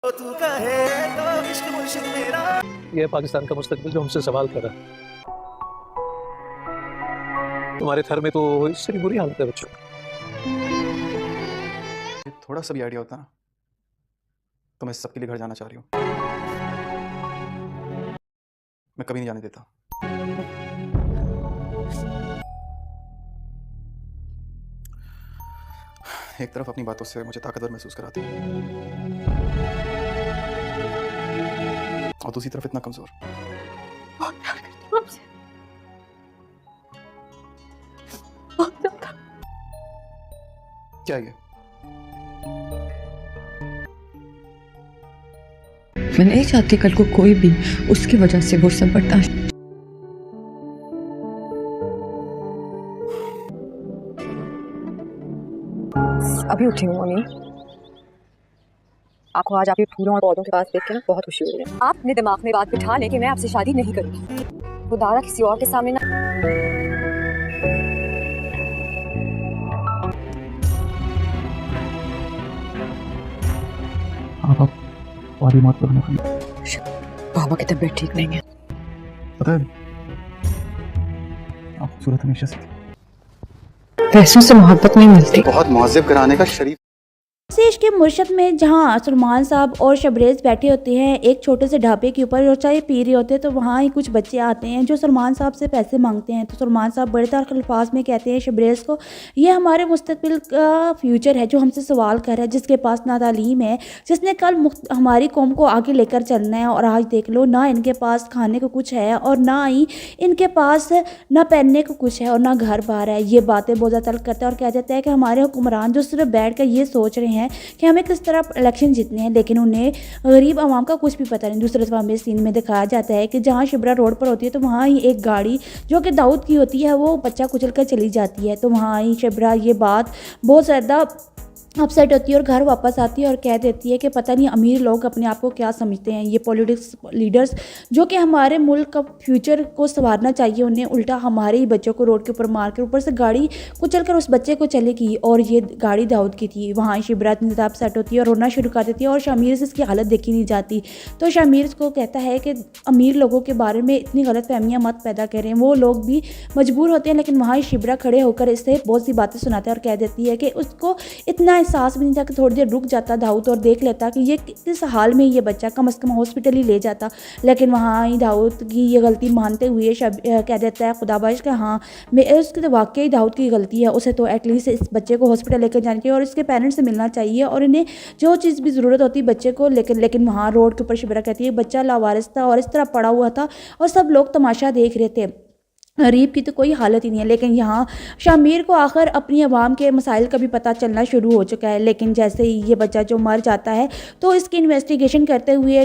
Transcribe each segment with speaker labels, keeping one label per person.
Speaker 1: तो तू कहे तो इश्क मुर्शिद मेरा।
Speaker 2: ये पाकिस्तान का मुस्तकबिल जो हमसे सवाल कर रहा है। तुम्हारे घर में तो इससे भी बुरी हालत है बच्चों की।
Speaker 3: थोड़ा सा भी आइडिया होता ना तो मैं सबके लिए घर जाना चाह रही हूँ। मैं कभी नहीं जाने देता। एक तरफ अपनी बातों से मुझे ताकतवर महसूस कराती है और दूसरी तरफ इतना कमजोर।
Speaker 4: बहुत प्यार करती हूँ आपसे, बहुत ज्यादा।
Speaker 3: क्या ये?
Speaker 4: मैं नहीं चाहती कल को कोई भी उसकी वजह से वो सब बर्दाश्त। अभी उठी हूँ मम्मी। आपको आज आपके फूलों और पौधों के पास देख के ना बहुत खुशी हो रही है। आप अपने दिमाग में बात बिठा लें कि मैं आपसे शादी नहीं करूँगी। खुदारा किसी और के सामने ना।
Speaker 3: आप वादी मत करना।
Speaker 4: बाबा की तबीयत ठीक नहीं है।
Speaker 3: पता है आप खूबसूरत हमेशा से थी।
Speaker 4: पैसों से मोहब्बत नहीं मिलती।
Speaker 3: बहुत मुहज़्ज़ब कराने का शरीफ।
Speaker 5: इश्क के मुर्शद में जहाँ सलमान साहब और शबरेज़ बैठे होते हैं एक छोटे से ढाबे के ऊपर और चाय पी रहे होते हैं, तो वहाँ ही कुछ बच्चे आते हैं जो सलमान साहब से पैसे मांगते हैं। तो सलमान साहब बड़े तल्ख़ अल्फाज में कहते हैं शबरेज़ को, ये हमारे मुस्तक़बिल का फ्यूचर है जो हमसे सवाल कर रहा है, जिसके पास ना तालीम है, जिसने कल हमारी कौम को आगे लेकर चलना है। और आज देख लो ना इनके पास खाने को कुछ है और ना ही इनके पास ना पहनने को कुछ है और ना घर बार है। ये बातें बहुत ज़्यादा तल्ख़ करता है और कह देता है कि हमारे हुक्मरान जो सिर्फ बैठ कर ये सोच रहे हैं कि हमें किस तरह इलेक्शन जीतने हैं, लेकिन उन्हें गरीब आवाम का कुछ भी पता नहीं। दूसरे तरफ हमें सीन में दिखाया जाता है कि जहाँ शिबरा रोड पर होती है तो वहाँ ही एक गाड़ी जो कि दाऊद की होती है वो बच्चा कुचल कर चली जाती है। तो वहाँ ही शिबरा ये बात बहुत ज़्यादा अपसेट होती है और घर वापस आती है और कह देती है कि पता नहीं अमीर लोग अपने आप को क्या समझते हैं, ये पॉलिटिक्स लीडर्स जो कि हमारे मुल्क का फ्यूचर को संवारना चाहिए, उन्हें उल्टा हमारे ही बच्चों को रोड के ऊपर मार कर ऊपर से गाड़ी कुचल कर उस बच्चे को चलेगी। और ये गाड़ी दाऊद की थी। वहाँ शिबरा इतनी ज़्यादा अपसेट होती है और रोना शुरू कर देती है और शामिर से इसकी हालत देखी नहीं जाती। तो शामिर को कहता है कि अमीर लोगों के बारे में इतनी गलत फहमियाँ मत पैदा करें, वो लोग भी मजबूर होते हैं। लेकिन वहाँ शिबरा खड़े होकर इससे बहुत सी बातें सुनाता है और कह देती है कि उसको इतना एहसास भी नहीं था कि थोड़ी देर रुक जाता दाऊद और देख लेता कि ये किस हाल में ये बच्चा, कम से कम हॉस्पिटल ही ले जाता। लेकिन वहाँ ही दाऊद की ये गलती मानते हुए कह देता है खुदाबाश का हाँ उसकी तो वाकई दाऊद की गलती है, उसे तो एटलीस्ट इस बच्चे को हॉस्पिटल लेकर जाना चाहिए और इसके पेरेंट्स से मिलना चाहिए और इन्हें जो चीज़ भी ज़रूरत होती है बच्चे को। लेकिन वहाँ रोड के ऊपर शिबरा कहती है बच्चा लावारिस था और इस तरह पड़ा हुआ था और सब लोग तमाशा देख रहे थे, गरीब की तो कोई हालत ही नहीं है। लेकिन यहाँ शामिर को आखिर अपनी आवाम के मसाइल का भी पता चलना शुरू हो चुका है। लेकिन जैसे ही ये बच्चा जो मर जाता है तो इसकी इन्वेस्टिगेशन करते हुए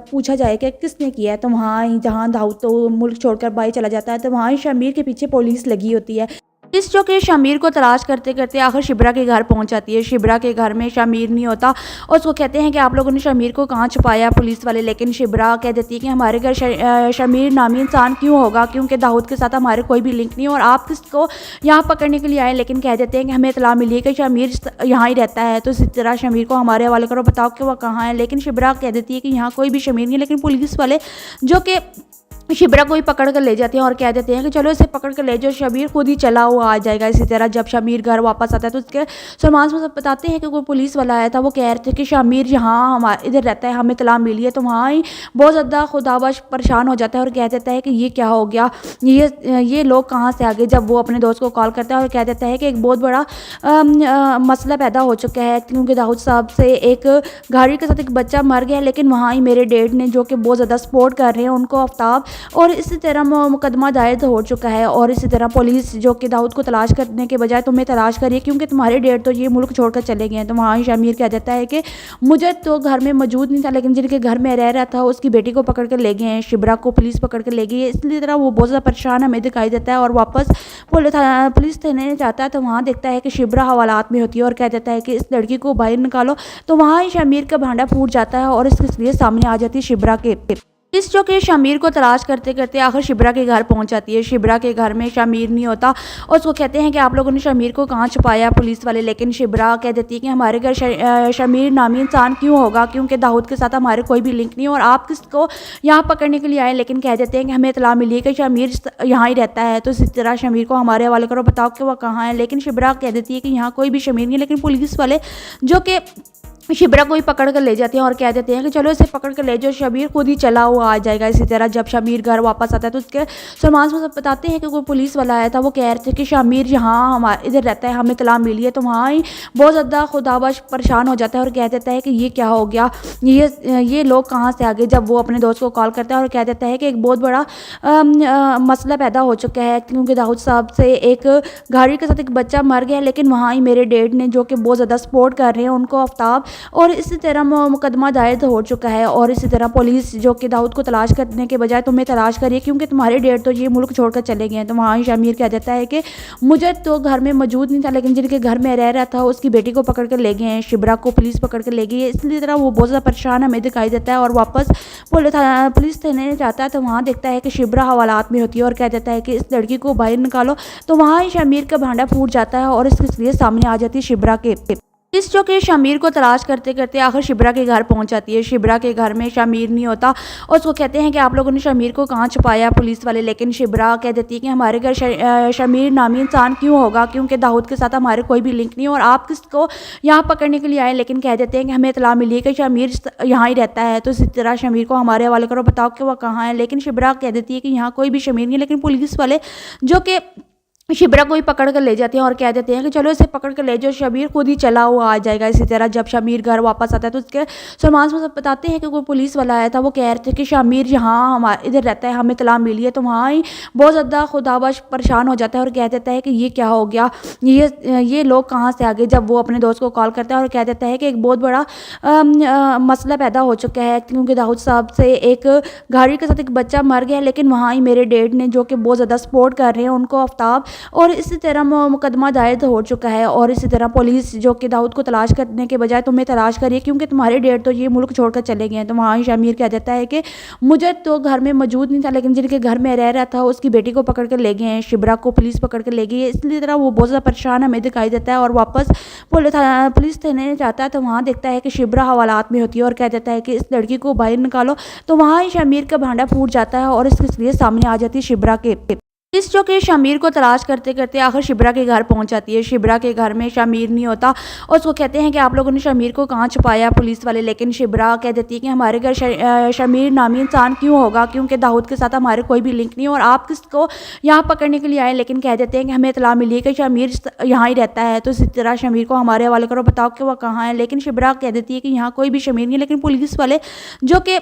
Speaker 5: पूछा जाए कि किसने किया है, तो वहाँ ही जहाँ दाऊद तो मुल्क छोड़कर बाहर चला जाता है तो वहाँ ही शामिर के पीछे पुलिस लगी होती है। पुलिस जो कि शामिर को तलाश करते करते आखिर शिबरा के घर पहुंच जाती है। शिबरा के घर में शामिर नहीं होता और उसको कहते हैं कि आप लोगों ने शामिर को कहाँ छुपाया पुलिस वाले। लेकिन शिबरा कह देती है कि हमारे घर शामिर नामी इंसान क्यों होगा, क्योंकि दाऊद के साथ हमारे कोई भी लिंक नहीं और आप किसको यहाँ पकड़ने के लिए आए। लेकिन कह देते हैं कि हमें इतला मिली है कि शामिर यहाँ ही रहता है, तो इसी तरह शामिर को हमारे हवाले करो, बताओ कि वह कहाँ है। लेकिन शिबरा कह देती है कि यहाँ कोई भी शामिर नहीं है। लेकिन पुलिस वाले जो कि शिबरा को ही पकड़ कर ले जाते हैं और कह देते हैं कि चलो इसे पकड़ कर ले जाओ, शमीर खुद ही चला हुआ आ जाएगा। इसी तरह जब शमीर घर वापस आता है तो उसके सलमान साहब बताते हैं कि कोई पुलिस वाला आया था, वो कह रहे थे कि शमीर यहाँ हमारे इधर रहता है, हमें इत्तला मिली है। तो वहाँ ही बहुत ज़्यादा खुदाबाश परेशान हो जाता है और कह देता है कि ये क्या हो गया, ये लोग कहाँ से आ गए। जब वो अपने दोस्त को कॉल करता है और कह देता है कि एक बहुत बड़ा मसला पैदा हो चुका है, क्योंकि दाऊद साहब से एक गाड़ी के साथ एक बच्चा मर गया। लेकिन वहाँ ही मेरे डैड ने जो कि बहुत ज़्यादा सपोर्ट कर रहे हैं उनको आफ्ताब, और इसी तरह मुकदमा दायर हो चुका है। और इसी तरह पुलिस जो कि दाऊद को तलाश करने के बजाय तुम्हें तलाश करिए क्योंकि तुम्हारे डैड तो ये मुल्क छोड़कर चले गए हैं। तो वहाँ ही शामिर कह देता है कि मुझे तो घर में मौजूद नहीं था, लेकिन जिनके घर में रह रहा था उसकी बेटी को पकड़ कर ले गए हैं, शिबरा को पुलिस पकड़ कर ले गई है। इसलिए तरह वो बहुत ज़्यादा परेशान हमें दिखाई देता है और वापस पुलिस थाने जाता है तो वहाँ देखता है कि शिबरा हवालात में होती है और कह देता है कि इस लड़की को बाहर निकालो। तो वहाँ ही शामिर का भांडा फूट जाता है और इसके लिए सामने आ जाती है शिबरा के पुलिस जो कि शमीर को तलाश करते करते आखिर शिब्रा के घर पहुंच जाती है। शिब्रा के घर में शमीर नहीं होता और उसको कहते हैं कि आप लोगों ने शमीर को कहाँ छुपाया पुलिस वाले, लेकिन शिब्रा कह देती है कि हमारे घर शमीर नामी इंसान क्यों होगा, क्योंकि दाऊद के साथ हमारे कोई भी लिंक नहीं और आप किसको यहाँ पकड़ने के लिए आए। लेकिन कह देते हैं कि हमें इतला मिली है कि शमीर यहाँ ही रहता है, तो इस तरह शमीर को हमारे हवाले करो, बताओ कि वह कहाँ है। लेकिन शिब्रा कह देती है कि यहाँ कोई भी शमीर नहीं है। लेकिन पुलिस वाले जो कि शिब्रा को ही पकड़ कर ले जाते हैं और कह देते हैं कि चलो इसे पकड़ कर ले जाओ, शमीर खुद ही चला हुआ आ जाएगा। इसी तरह जब शमीर घर वापस आता है तो उसके सलमान साहब बताते हैं कि कोई पुलिस वाला आया था, वो कह रहे थे कि शमीर यहाँ हमारे इधर रहता है, हमें इत्तला मिली है। तो वहाँ ही बहुत ज़्यादा खुदाबश परेशान हो जाता है और कह देता है कि ये क्या हो गया, ये लोग कहाँ से आ गए। जब वो अपने दोस्त को कॉल करता है और कह देता है कि एक बहुत बड़ा मसला पैदा हो चुका है, क्योंकि दाऊद साहब से एक गाड़ी के साथ एक बच्चा मर गया। लेकिन वहाँ ही मेरे डैड ने जो कि बहुत ज़्यादा सपोर्ट कर रहे हैं उनको, आफ्ताब, और इसी तरह मुकदमा दायर हो चुका है। और इसी तरह पुलिस जो कि दाऊद को तलाश करने के बजाय तुम्हें तलाश करिए, क्योंकि तुम्हारे डैड तो ये मुल्क छोड़कर चले गए हैं। तो वहाँ ही शमीर कह देता है कि मुझे तो घर में मौजूद नहीं था, लेकिन जिनके घर में रह रहा था उसकी बेटी को पकड़ कर ले गए हैं, शिब्रा को पुलिस पकड़ कर ले गई है। इसलिए तरह वो बहुत ज़्यादा परेशान हमें दिखाई देता है और वापस पुलिस थाने जाता है। तो वहाँ देखता है कि शिब्रा हवालात में होती है और कह देता है कि इस लड़की को बाहर निकालो। तो वहाँ ही शमीर का भांडा फूट जाता है और इसलिए सामने आ जाती है शिब्रा के। पुलिस जो कि शमीर को तलाश करते करते आखिर शिब्रा के घर पहुंच जाती है। शिब्रा के घर में शमीर नहीं होता और उसको कहते हैं कि आप लोगों ने शमीर को कहाँ छुपाया पुलिस वाले, लेकिन शिब्रा कह देती है कि हमारे घर शमीर नामी इंसान क्यों होगा, क्योंकि दाऊद के साथ हमारे कोई भी लिंक नहीं और आप किसको यहाँ पकड़ने के लिए आए। लेकिन कह देते हैं कि हमें इत्तला मिली है कि शमीर यहाँ ही रहता है, तो इसी तरह शमीर को हमारे हवाले करो, बताओ कि वह कहाँ है। लेकिन शिब्रा कह देती है कि यहाँ कोई भी शमीर नहीं है। लेकिन पुलिस वाले जो कि शिब्रा को ही पकड़ कर ले जाते हैं और कह देते हैं कि चलो इसे पकड़ कर ले जाओ, शमीर खुद ही चला हुआ आ जाएगा। इसी तरह जब शमीर घर वापस आता है तो उसके सलमान साहब बताते हैं कि कोई पुलिस वाला आया था, वो कह रहे थे कि शमीर यहाँ हमारे इधर रहता है, हमें इत्तला मिली है। तो वहाँ ही बहुत ज़्यादा खुदाबश परेशान हो जाता है और कह देता है कि ये क्या हो गया, ये लोग कहाँ से आ गए। जब वो अपने दोस्त को कॉल करता है और कह देता है कि एक बहुत बड़ा मसला पैदा हो चुका है, क्योंकि दाऊद साहब से एक गाड़ी के साथ एक बच्चा मर गया। लेकिन वहाँ ही मेरे डैड ने जो कि बहुत ज़्यादा सपोर्ट कर रहे हैं उनको, आफ्ताब, और इसी तरह मुकदमा दायर हो चुका है। और इसी तरह पुलिस जो कि दाऊद को तलाश करने के बजाय तुम्हें तलाश करिए, क्योंकि तुम्हारे डैड तो ये मुल्क छोड़कर चले गए हैं। तो वहाँ ही शमीर कह देता है कि मुझे तो घर में मौजूद नहीं था, लेकिन जिनके घर में रह रहा था उसकी बेटी को पकड़ कर ले गए हैं, शिब्रा को पुलिस पकड़ कर ले गई है। इसलिए तरह वो बहुत ज़्यादा परेशान हमें दिखाई देता है और वापस पुलिस थाने जाता है। तो वहाँ देखता है कि शिब्रा हवालात में होती है और कह देता है कि इस लड़की को बाहर निकालो। तो वहाँ ही शमीर का भांडा फूट जाता है और इसलिए सामने आ जाती है शिब्रा के। पुलिस जो कि शमीर को तलाश करते करते आखिर शिब्रा के घर पहुंच जाती है। शिब्रा के घर में शमीर नहीं होता और उसको कहते हैं कि आप लोगों ने शमीर को कहाँ छुपाया पुलिस वाले, लेकिन शिब्रा कह देती है कि हमारे घर शमीर नामी इंसान क्यों होगा, क्योंकि दाऊद के साथ हमारे कोई भी लिंक नहीं और आप किसको यहाँ पकड़ने के लिए आए। लेकिन कह देते हैं कि हमें इत्तला मिली है कि शमीर यहाँ ही रहता है, तो इसी तरह शमीर को हमारे हवाले करो, बताओ कि वह कहाँ है। लेकिन शिब्रा कह देती है कि यहाँ कोई भी शमीर नहीं है। लेकिन पुलिस वाले जो कि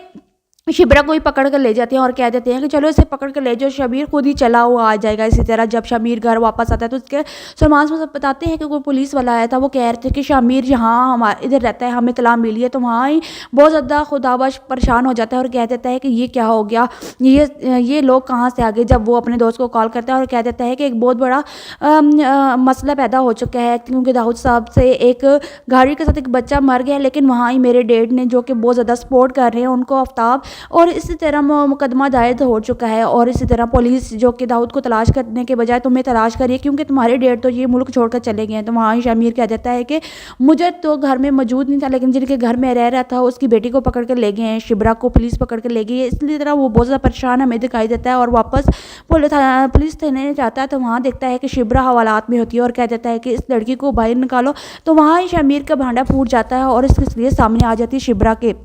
Speaker 5: शिब्रा को ही पकड़ कर ले जाते हैं और कह देते हैं कि चलो इसे पकड़ कर ले जाओ, शमीर खुद ही चला हुआ आ जाएगा। इसी तरह जब शमीर घर वापस आता है तो उसके सलमान साहब बताते हैं कि कोई पुलिस वाला आया था, वो कह रहे थे कि शमीर यहाँ हमारे इधर रहता है, हमें इत्तला मिली है। तो वहाँ ही बहुत ज़्यादा खुदाबश परेशान हो जाता है और कह देता है कि ये क्या हो गया, ये लोग कहाँ से आ गए। जब वो अपने दोस्त को कॉल करता है और कह देता है कि एक बहुत बड़ा मसला पैदा हो चुका है, क्योंकि दाऊद साहब से एक गाड़ी के साथ एक बच्चा मर गया। लेकिन वहाँ ही मेरे डैड ने जो कि बहुत ज़्यादा सपोर्ट कर रहे हैं उनको, आफ्ताब, और इसी तरह मुकदमा दायर हो चुका है। और इसी तरह पुलिस जो कि दाऊद को तलाश करने के बजाय तुम्हें तलाश करिए, क्योंकि तुम्हारे डैड तो ये मुल्क छोड़कर चले गए हैं। तो वहाँ ही शमीर कह देता है कि मुझे तो घर में मौजूद नहीं था, लेकिन जिनके घर में रह रहा था उसकी बेटी को पकड़ कर ले गए हैं, शिब्रा को पुलिस पकड़ कर ले गई है। इसलिए तरह वो बहुत ज़्यादा परेशान हमें दिखाई देता है और वापस पुलिस थाने जाता है। तो वहाँ देखता है कि शिब्रा हवालात में होती है और कह देता है कि इस लड़की को बाहर निकालो। तो वहाँ ही शमीर का भांडा फूट जाता है और इसलिए सामने आ जाती है शिब्रा के।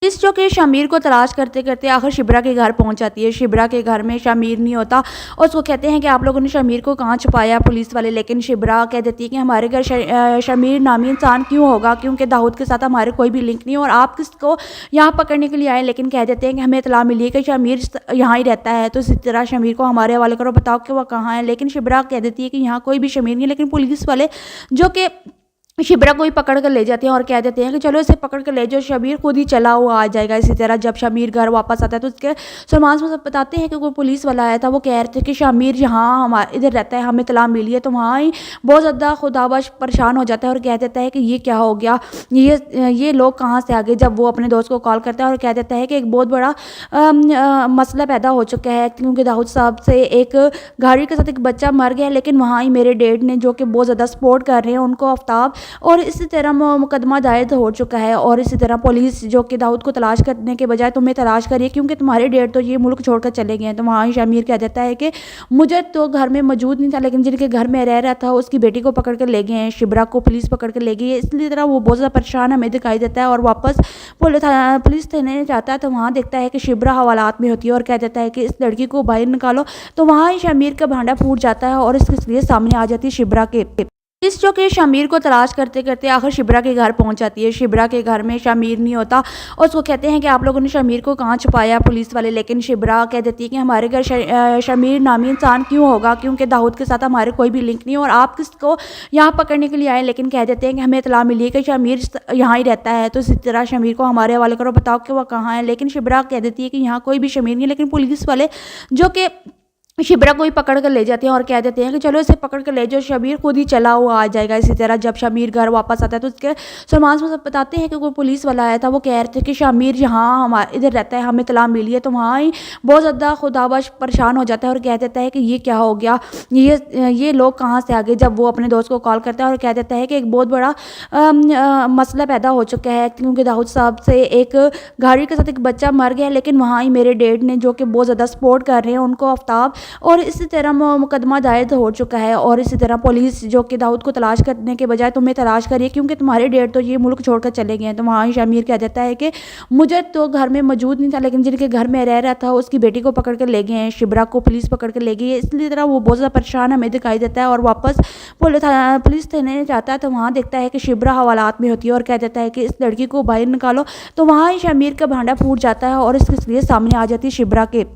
Speaker 5: पुलिस जो कि शमीर को तलाश करते करते आखिर शिब्रा के घर पहुंच जाती है। शिब्रा के घर में शमीर नहीं होता और उसको कहते हैं कि आप लोगों ने शमीर को कहाँ छुपाया पुलिस वाले, लेकिन शिब्रा कह देती है कि हमारे घर शमीर नामी इंसान क्यों होगा, क्योंकि दाऊद के साथ हमारे कोई भी लिंक नहीं और आप किसको यहाँ पकड़ने के लिए आए। लेकिन कह देते हैं कि हमें इत्तला मिली है कि शमीर यहाँ ही रहता है, तो इसी तरह शमीर को हमारे हवाले करो, बताओ कि वह कहाँ है। लेकिन शिब्रा कह देती है कि यहाँ कोई भी शमीर नहीं है। लेकिन पुलिस वाले जो कि शिब्रा को ही पकड़ कर ले जाते हैं और कह देते हैं कि चलो इसे पकड़ कर ले जाओ, शमीर खुद ही चला हुआ आ जाएगा। इसी तरह जब शमीर घर वापस आता है तो उसके सलमान साहब बताते हैं कि कोई पुलिस वाला आया था, वो कह रहे थे कि शमीर यहाँ हमारे इधर रहता है, हमें इत्तला मिली है। तो वहाँ ही बहुत ज़्यादा खुदाबश परेशान हो जाता है और कह देता है कि ये क्या हो गया, ये लोग कहाँ से आ गए। जब वो अपने दोस्त को कॉल करता है और कह देता है कि एक बहुत बड़ा मसला पैदा हो चुका है, क्योंकि दाऊद साहब से एक गाड़ी के साथ एक बच्चा मर गया, लेकिन वहाँ ही मेरे डैड ने जो कि बहुत ज़्यादा सपोर्ट कर रहे हैं उनको, आफ्ताब, और इसी तरह मुकदमा दायर हो चुका है। और इसी तरह पुलिस जो कि दाऊद को तलाश करने के बजाय तुम्हें तलाश करिए, क्योंकि तुम्हारे डैड तो ये मुल्क छोड़कर चले गए हैं। तो वहाँ ही शमीर कह देता है कि मुझे तो घर में मौजूद नहीं था, लेकिन जिनके घर में रह रहा था उसकी बेटी को पकड़ कर ले गए हैं, शिब्रा को पुलिस पकड़ कर ले गई है। इसलिए तरह वो बहुत ज़्यादा परेशान हमें दिखाई देता है और वापस पुलिस थाने जाता है। तो वहाँ देखता है कि शिब्रा हवालात में होती है और कह देता है कि इस लड़की को बाहर निकालो। तो वहाँ ही शमीर का भांडा फूट जाता है और इसके लिए सामने आ जाती है शिब्रा के। पुलिस जो कि शमीर को तलाश करते करते आखिर शिब्रा के घर पहुंच जाती है। शिब्रा के घर में शमीर नहीं होता और उसको कहते हैं कि आप लोगों ने शमीर को कहाँ छुपाया पुलिस वाले, लेकिन शिब्रा कह देती है कि हमारे घर शमीर नामी इंसान क्यों होगा, क्योंकि दाऊद के साथ हमारे कोई भी लिंक नहीं, और आप किसको यहाँ पकड़ने के लिए आए। लेकिन कह देते हैं कि हमें इत्तला मिली है कि शमीर यहाँ ही रहता है, तो इसी तरह शमीर को हमारे हवाले करो, बताओ कि वह कहाँ है। लेकिन शिब्रा कह देती है कि यहाँ कोई भी शमीर नहीं है, लेकिन पुलिस वाले जो कि शिब्रा को ही पकड़ कर ले जाते हैं और कह देते हैं कि चलो इसे पकड़ कर ले जाओ, शमीर खुद ही चला हुआ आ जाएगा। इसी तरह जब शमीर घर वापस आता है तो उसके सलमान साहब बताते हैं कि कोई पुलिस वाला आया था, वो कह रहे थे कि शमीर यहाँ हमारे इधर रहता है, हमें इत्तला मिली है। तो वहाँ ही बहुत ज़्यादा खुदाबश परेशान हो जाता है और कह देता है कि ये क्या हो गया, ये लोग कहाँ से आ गए। जब वो अपने दोस्त को कॉल करता है और कह देता है कि एक बहुत बड़ा मसला पैदा हो चुका है, क्योंकि दाऊद साहब से एक गाड़ी के साथ एक बच्चा मर गया, लेकिन वहाँ ही मेरे डैड ने जो कि बहुत ज़्यादा सपोर्ट कर रहे हैं उनको, आफ्ताब, और इसी तरह मुकदमा दायर हो चुका है। और इसी तरह पुलिस जो कि दाऊद को तलाश करने के बजाय तुम्हें तलाश करिए, क्योंकि तुम्हारे डैड तो ये मुल्क छोड़कर चले गए हैं। तो वहाँ ही शमीर कह देता है कि मुझे तो घर में मौजूद नहीं था, लेकिन जिनके घर में रह रहा था उसकी बेटी को पकड़ कर ले गए हैं, शिब्रा को पुलिस पकड़ कर ले गई है। इसलिए तरह वो बहुत ज़्यादा परेशान हमें दिखाई देता है और वापस पुलिस थाने जाता है। तो वहाँ देखता है कि शिब्रा हवालात में होती है और कह देता है कि इस लड़की को बाहर निकालो। तो वहाँ ही शमीर का भांडा फूट जाता है और इसके लिए सामने आ जाती है शिब्रा के।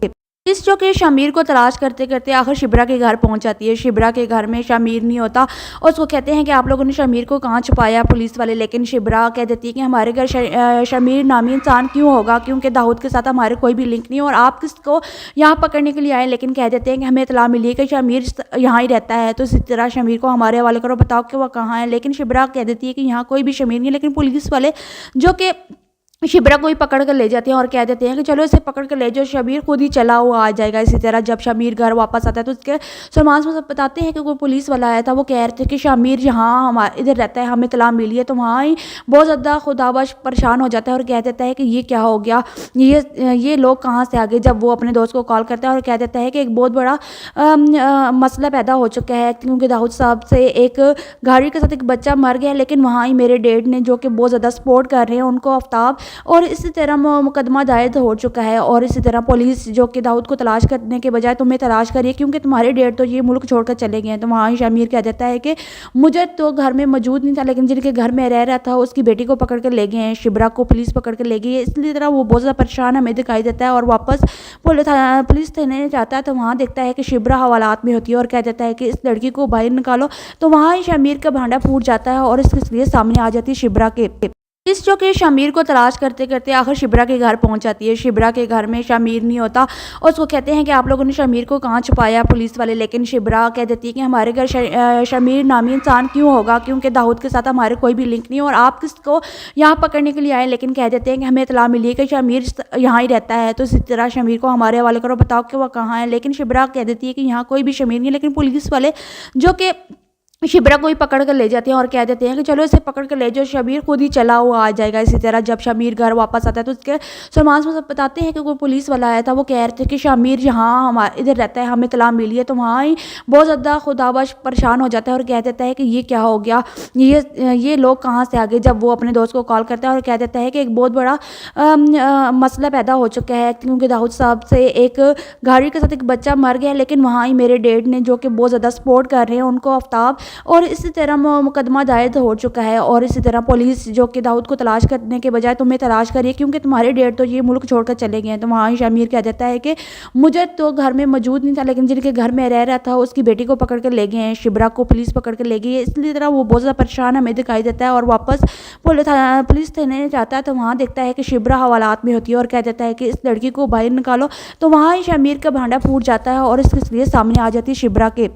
Speaker 5: पुलिस जो कि शमीर को तलाश करते करते आखिर शिब्रा के घर पहुंच जाती है। शिब्रा के घर में शमीर नहीं होता और उसको कहते हैं कि आप लोगों ने शमीर को कहाँ छुपाया पुलिस वाले, लेकिन शिब्रा कह देती है कि हमारे घर शमीर नामी इंसान क्यों होगा, क्योंकि दाऊद के साथ हमारे कोई भी लिंक नहीं, और आप किसको यहाँ पकड़ने के लिए आए। लेकिन कह देते हैं कि हमें इत्तला मिली है कि शमीर यहाँ ही रहता है, तो इसी तरह शमीर को हमारे हवाले करो, बताओ कि वह कहाँ है। लेकिन शिब्रा कह देती है कि यहाँ कोई भी शमीर नहीं है, लेकिन पुलिस वाले जो कि शिब्रा को ही पकड़ कर ले जाते हैं और कह देते हैं कि चलो इसे पकड़ कर ले जाओ, शमीर खुद ही चला हुआ आ जाएगा। इसी तरह जब शमीर घर वापस आता है तो उसके सलमान साहब बताते हैं कि कोई पुलिस वाला आया था, वो कह रहे थे कि शमीर यहाँ हमारे इधर रहता है, हमें इत्तला मिली है। तो वहाँ ही बहुत ज़्यादा खुदाबश परेशान हो जाता है और कह देता है कि ये क्या हो गया, ये लोग कहाँ से आ गए। जब वो अपने दोस्त को कॉल करता है और कह देता है कि एक बहुत बड़ा मसला पैदा हो चुका है, क्योंकि दाऊद साहब से एक गाड़ी के साथ एक बच्चा मर गया, लेकिन वहाँ ही मेरे डैड ने जो कि बहुत ज़्यादा सपोर्ट कर रहे हैं उनको, आफ्ताब, और इसी तरह मुकदमा दायर हो चुका है। और इसी तरह पुलिस जो कि दाऊद को तलाश करने के बजाय तुम्हें तलाश करिए, क्योंकि तुम्हारे डैड तो ये मुल्क छोड़कर चले गए हैं। तो वहाँ ही शमीर कह देता है कि मुझे तो घर में मौजूद नहीं था, लेकिन जिनके घर में रह रहा था उसकी बेटी को पकड़ कर ले गए हैं, शिब्रा को पुलिस पकड़ कर ले गई है। इसलिए तरह वो बहुत ज़्यादा परेशान हमें दिखाई देता है और वापस पुलिस थाने जाता है। तो वहाँ देखता है कि शिब्रा हवालात में होती है और कह देता है कि इस लड़की को बाहर निकालो। तो वहाँ ही शमीर का भांडा फूट जाता है और इसके लिए सामने आ जाती है शिब्रा के। पुलिस जो कि शमीर को तलाश करते करते आखिर शिब्रा के घर पहुंच जाती है। शिब्रा के घर में शमीर नहीं होता और उसको कहते हैं कि आप लोगों ने शमीर को कहाँ छुपाया पुलिस वाले, लेकिन शिब्रा कह देती है कि हमारे घर शमीर नामी इंसान क्यों होगा, क्योंकि दाऊद के साथ हमारे कोई भी लिंक नहीं, और आप किसको यहाँ पकड़ने के लिए आए। लेकिन कह देते हैं कि हमें इत्तला मिली है कि शमीर यहाँ ही रहता है, तो इसी तरह शमीर को हमारे हवाले करो, बताओ कि वह कहाँ है। लेकिन शिब्रा कह देती है कि यहाँ कोई भी शमीर नहीं है, लेकिन पुलिस वाले जो कि शिब्रा को ही पकड़ कर ले जाते हैं और कह देते हैं कि चलो इसे पकड़ कर ले जाओ, शमीर खुद ही चला हुआ आ जाएगा। इसी तरह जब शमीर घर वापस आता है तो उसके सलमान साहब बताते हैं कि कोई पुलिस वाला आया था, वो कह रहे थे कि शमीर यहाँ हमारे इधर रहता है, हमें इत्तला मिली है। तो वहाँ ही बहुत ज़्यादा खुदाबश परेशान हो जाता है और कह देता है कि ये क्या हो गया, ये लोग कहाँ से आ गए। जब वो अपने दोस्त को कॉल करता है और कह देता है कि एक बहुत बड़ा मसला पैदा हो चुका है, क्योंकि दाऊद साहब से एक गाड़ी के साथ एक बच्चा मर गया, लेकिन वहाँ ही मेरे डैड ने जो कि बहुत ज़्यादा सपोर्ट कर रहे हैं उनको, आफ्ताब, और इसी तरह मुकदमा दायर हो चुका है। और इसी तरह पुलिस जो कि दाऊद को तलाश करने के बजाय तुम्हें तलाश करिए क्योंकि तुम्हारे डैड तो ये मुल्क छोड़कर चले गए हैं। तो वहाँ शमीर कह देता है कि मुझे तो घर में मौजूद नहीं था, लेकिन जिनके घर में रह रहा था उसकी बेटी को पकड़ कर ले गए हैं, शिब्रा को पुलिस पकड़ कर ले गई है। इसलिए तरह वो बहुत ज़्यादा परेशान हमें दिखाई देता है और वापस पुलिस थाने जाता है तो वहाँ देखता है कि शिब्रा हवालात में होती है और कह देता है कि इस लड़की को बाहर निकालो। तो वहाँ ही शमीर का भांडा फूट जाता है और इसके सामने आ जाती है शिब्रा के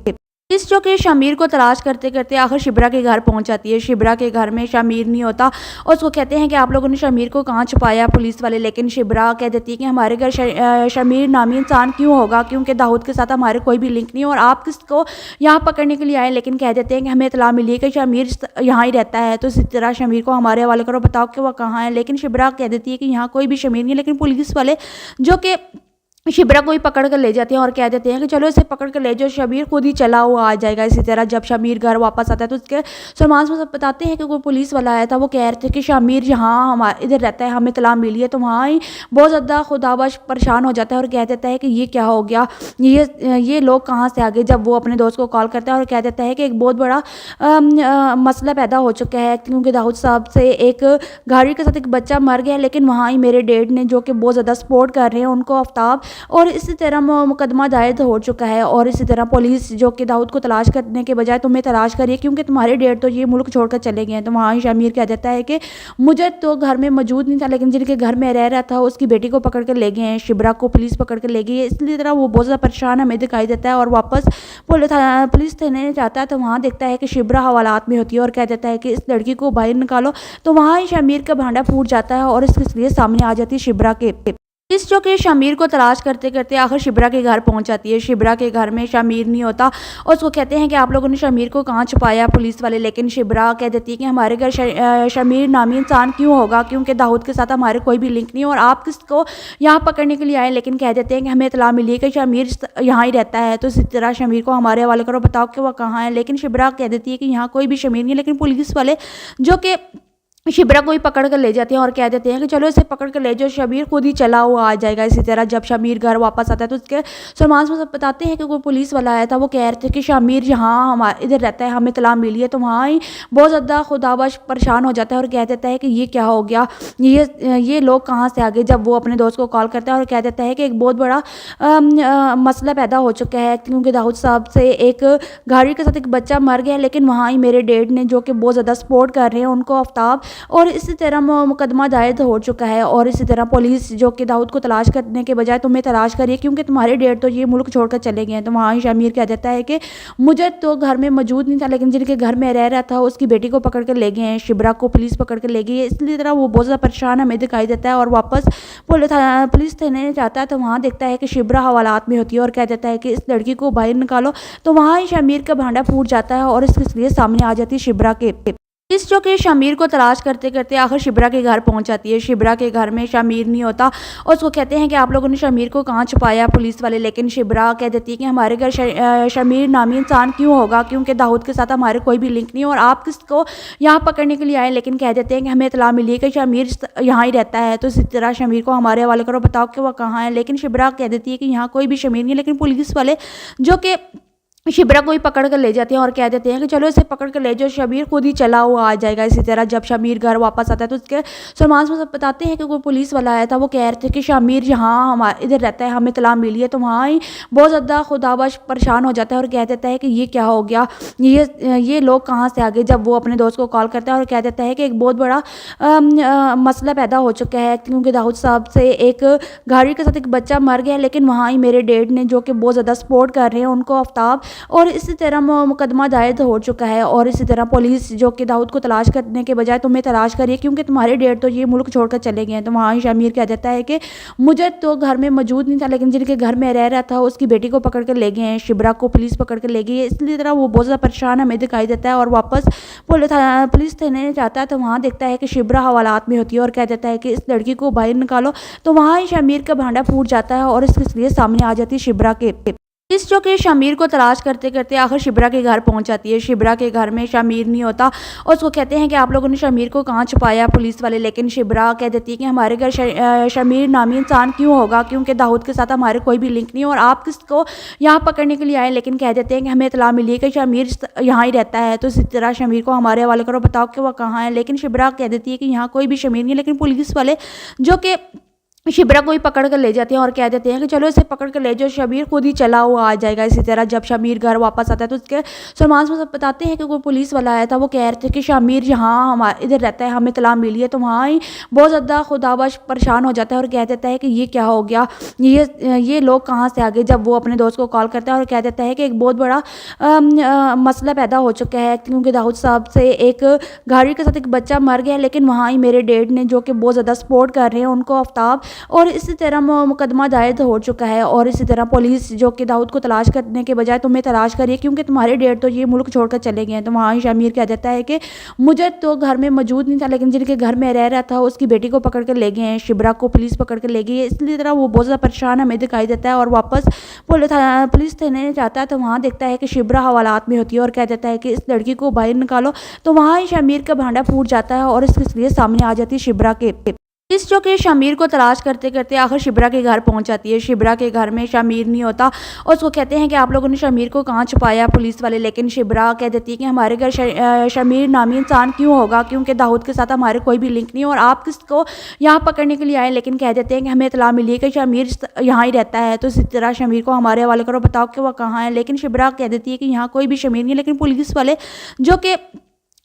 Speaker 5: पुलिस जो कि शमीर को तलाश करते करते आखिर शिब्रा के घर पहुंच जाती है। शिब्रा के घर में शमीर नहीं होता और उसको कहते हैं कि आप लोगों ने शमीर को कहाँ छुपाया पुलिस वाले, लेकिन शिब्रा कह देती है कि हमारे घर शमीर नामी इंसान क्यों होगा, क्योंकि दाऊद के साथ हमारे कोई भी लिंक नहीं और आप किसको यहाँ पकड़ने के लिए आए। लेकिन कह देते हैं कि हमें इतला मिली है कि शमीर यहाँ ही रहता है, तो इसी तरह शमीर को हमारे हवाले करो, बताओ कि वह कहाँ है। लेकिन शिब्रा कह देती है कि यहाँ कोई भी शमीर नहीं है, लेकिन पुलिस वाले जो कि शिब्रा को ही पकड़ कर ले जाते हैं और कह देते हैं कि चलो इसे पकड़ कर ले जाओ, शमीर खुद ही चला हुआ आ जाएगा। इसी तरह जब शमीर घर वापस आता है तो उसके सलमान से बताते हैं कि कोई पुलिस वाला आया था, वो कह रहे थे कि शमीर यहाँ हमारे इधर रहता है, हमें इत्तला मिली है। तो वहाँ ही बहुत ज़्यादा खुदाबश परेशान हो जाता है और कह देता है कि ये क्या हो गया, ये लोग कहाँ से आ गए। जब वो अपने दोस्त को कॉल करता है और कह देता है कि एक बहुत बड़ा मसला पैदा हो चुका है, क्योंकि दाऊद साहब से एक गाड़ी के साथ एक बच्चा मर गया, लेकिन वहाँ ही मेरे डैड ने जो कि बहुत ज़्यादा सपोर्ट कर रहे हैं उनको आफ्ताब, और इसी तरह मुकदमा दायर हो चुका है। और इसी तरह पुलिस जो कि दाऊद को तलाश करने के बजाय तुम्हें तलाश करिए क्योंकि तुम्हारे डैड तो ये मुल्क छोड़कर चले गए हैं। तो वहाँ शमीर कह देता है कि मुझे तो घर में मौजूद नहीं था, लेकिन जिनके घर में रह रहा था उसकी बेटी को पकड़ कर ले गए हैं, शिब्रा को पुलिस पकड़ कर ले गई है। इसलिए तरह वो बहुत ज़्यादा परेशान हमें दिखाई देता है और वापस पुलिस थाने जाता है तो वहाँ देखता है कि शिब्रा हवालात में होती है और कह देता है कि इस लड़की को बाहर निकालो। तो वहाँ ही शमीर का भांडा फूट जाता है और इसके सामने आ जाती है शिब्रा के पुलिस जो कि शमीर को तलाश करते करते आखिर शिब्रा के घर पहुंच जाती है। शिब्रा के घर में शमीर नहीं होता और उसको कहते हैं कि आप लोगों ने शमीर को कहाँ छुपाया पुलिस वाले, लेकिन शिब्रा कह देती है कि हमारे घर शमीर नामी इंसान क्यों होगा, क्योंकि दाऊद के साथ हमारे कोई भी लिंक नहीं और आप किसको यहाँ पकड़ने के लिए आए। लेकिन कह देते हैं कि हमें इत्तला मिली है कि शमीर यहाँ ही रहता है, तो इसी तरह शमीर को हमारे हवाले करो, बताओ कि वह कहाँ है। लेकिन शिब्रा कह देती है कि यहाँ कोई भी शमीर नहीं है, लेकिन पुलिस वाले जो कि शिब्रा को ही पकड़ कर ले जाते हैं और कह देते हैं कि चलो इसे पकड़ कर ले जाओ, शमीर खुद ही चला हुआ आ जाएगा। इसी तरह जब शमीर घर वापस आता है तो उसके सलमान से बताते हैं कि कोई पुलिस वाला आया था, वो कह रहे थे कि शमीर यहाँ हमारे इधर रहता है, हमें इत्तला मिली है। तो वहाँ ही बहुत ज़्यादा खुदाबश परेशान हो जाता है और कह देता है कि ये क्या हो गया, ये लोग कहाँ से आ गए। जब वो अपने दोस्त को कॉल करता है और कह देता है कि एक बहुत बड़ा मसला पैदा हो चुका है, क्योंकि दाऊद साहब से एक गाड़ी के साथ एक बच्चा मर गया, लेकिन वहाँ ही मेरे डैड ने जो कि बहुत ज़्यादा सपोर्ट कर रहे हैं उनको आफ्ताब, और इसी तरह मुकदमा दायर हो चुका है। और इसी तरह पुलिस जो कि दाऊद को तलाश करने के बजाय तुम्हें तलाश करिए क्योंकि तुम्हारे डैड तो ये मुल्क छोड़कर चले गए हैं। तो वहाँ ही शमीर कह देता है कि मुझे तो घर में मौजूद नहीं था, लेकिन जिनके घर में रह रहा था उसकी बेटी को पकड़ कर ले गए हैं, शिब्रा को पुलिस पकड़ कर ले गई है। इसलिए तरह वो बहुत ज़्यादा परेशान हमें दिखाई देता है और वापस पुलिस थाने जाता है तो वहाँ देखता है कि शिब्रा हवालात में होती है और कह देता है कि इस लड़की को बाहर निकालो। तो वहाँ ही शमीर का भांडा फूट जाता है और इसके सामने आ जाती है शिब्रा के पुलिस जो कि शमीर को तलाश करते करते आखिर शिब्रा के घर पहुंच जाती है। शिब्रा के घर में शमीर नहीं होता और उसको कहते हैं कि आप लोगों ने शमीर को कहाँ छुपाया पुलिस वाले, लेकिन शिब्रा कह देती है कि हमारे घर शमीर नामी इंसान क्यों होगा, क्योंकि दाऊद के साथ हमारे कोई भी लिंक नहीं और आप किसको यहाँ पकड़ने के लिए आए। लेकिन कह देते हैं कि हमें इत्तला मिली है कि शमीर यहाँ ही रहता है, तो इसी तरह शमीर को हमारे हवाले करो, बताओ कि वह कहाँ है। लेकिन शिब्रा कह देती है कि यहाँ कोई भी शमीर नहीं है, लेकिन पुलिस वाले जो कि शिब्रा को ही पकड़ कर ले जाते हैं और कह देते हैं कि चलो इसे पकड़ कर ले जाओ, शमीर खुद ही चला हुआ आ जाएगा। इसी तरह जब शमीर घर वापस आता है तो उसके सलमान से बताते हैं कि कोई पुलिस वाला आया था, वो कह रहे थे कि शमीर यहाँ हमारे इधर रहता है, हमें इत्तला मिली है। तो वहाँ ही बहुत ज़्यादा खुदाबश परेशान हो जाता है और कह देता है कि ये क्या हो गया, ये लोग कहाँ से आ गए। जब वो अपने दोस्त को कॉल करता है और कह देता है कि एक बहुत बड़ा मसला पैदा हो चुका है, क्योंकि दाऊद साहब से एक गाड़ी के साथ एक बच्चा मर गया, लेकिन वहाँ ही मेरे डैड ने जो कि बहुत ज़्यादा सपोर्ट कर रहे हैं उनको आफ्ताब, और इसी तरह मुकदमा दायर हो चुका है। और इसी तरह पुलिस जो कि दाऊद को तलाश करने के बजाय तुम्हें तलाश करिए क्योंकि तुम्हारे डैड तो ये मुल्क छोड़कर चले गए हैं। तो वहाँ ही शमीर कह देता है कि मुझे तो घर में मौजूद नहीं था, लेकिन जिनके घर में रह रहा था उसकी बेटी को पकड़ कर ले गए हैं, शिब्रा को पुलिस पकड़ कर ले गई है। इसलिए तरह वो बहुत ज़्यादा परेशान हमें दिखाई देता है और वापस पुलिस थाने जाता है तो वहाँ देखता है कि शिब्रा हवालात में होती है और कह देता है कि इस लड़की को बाहर निकालो। तो वहाँ ही शमीर का भांडा फूट जाता है और इसके सामने आ जाती है शिब्रा के पुलिस जो कि शमीर को तलाश करते करते आखिर शिब्रा के घर पहुंच जाती है। शिब्रा के घर में शमीर नहीं होता और उसको कहते हैं कि आप लोगों ने शमीर को कहाँ छुपाया पुलिस वाले, लेकिन शिब्रा कह देती है कि हमारे घर शमीर नामी इंसान क्यों होगा, क्योंकि दाऊद के साथ हमारे कोई भी लिंक नहीं और आप किसको यहाँ पकड़ने के लिए आए। लेकिन कह देते हैं कि हमें इतला मिली है कि शमीर यहाँ ही रहता है, तो इसी तरह शमीर को हमारे हवाले करो, बताओ कि वह कहाँ है। लेकिन शिब्रा कह देती है कि यहाँ कोई भी शमीर नहीं है, लेकिन पुलिस वाले जो कि शिब्रा को ही पकड़ कर ले जाते हैं और कह देते हैं कि चलो इसे पकड़ कर ले जाओ, शमीर खुद ही चला हुआ आ जाएगा। इसी तरह जब शमीर घर वापस आता है तो उसके सलमान से बताते हैं कि कोई पुलिस वाला आया था, वो कह रहे थे कि शमीर यहाँ हमारे इधर रहता है, हमें इत्तला मिली है। तो वहाँ ही बहुत ज़्यादा खुदाबश परेशान हो जाता है और कह देता है कि ये क्या हो गया, ये लोग कहाँ से आ गए। जब वो अपने दोस्त को कॉल करता है और कह देता है कि एक बहुत बड़ा मसला पैदा हो चुका है, क्योंकि दाऊद साहब से एक गाड़ी के साथ एक बच्चा मर गया, लेकिन वहाँ ही मेरे डैड ने जो कि बहुत ज़्यादा सपोर्ट कर रहे हैं उनको आफ्ताब, और इसी तरह मुकदमा दायर हो चुका है। और इसी तरह पुलिस जो कि दाऊद को तलाश करने के बजाय तुम्हें तलाश करिए, क्योंकि तुम्हारे डैड तो ये मुल्क छोड़कर चले गए हैं। तो वहाँ ही शमीर कह देता है कि मुझे तो घर में मौजूद नहीं था, लेकिन जिनके घर में रह रहा था उसकी बेटी को पकड़ कर ले गए हैं, शिब्रा को पुलिस पकड़ कर ले गई है। इसलिए तरह वो बहुत ज़्यादा परेशान हमें दिखाई देता है और वापस पुलिस थाने जाता है। तो वहाँ देखता है कि शिब्रा हवालात में होती है और कह देता है कि इस लड़की को बाहर निकालो। तो वहाँ ही शमीर का भांडा फूट जाता है और इसके लिए सामने आ जाती है शिब्रा के। पुलिस जो कि शमीर को तलाश करते करते आखिर शिब्रा के घर पहुंच जाती है। शिब्रा के घर में शमीर नहीं होता और उसको कहते हैं कि आप लोगों ने शमीर को कहाँ छुपाया पुलिस वाले, लेकिन शिब्रा कह देती है कि हमारे घर शमीर नामी इंसान क्यों होगा, क्योंकि दाऊद के साथ हमारे कोई भी लिंक नहीं और आप किसको यहाँ पकड़ने के लिए आए। लेकिन कह देते हैं कि हमें इत्तला मिली है कि शमीर यहाँ ही रहता है, तो इसी तरह शमीर को हमारे हवाले करो, बताओ कि वह कहाँ है। लेकिन शिब्रा कह देती है कि यहाँ कोई भी शमीर नहीं है, लेकिन पुलिस वाले जो कि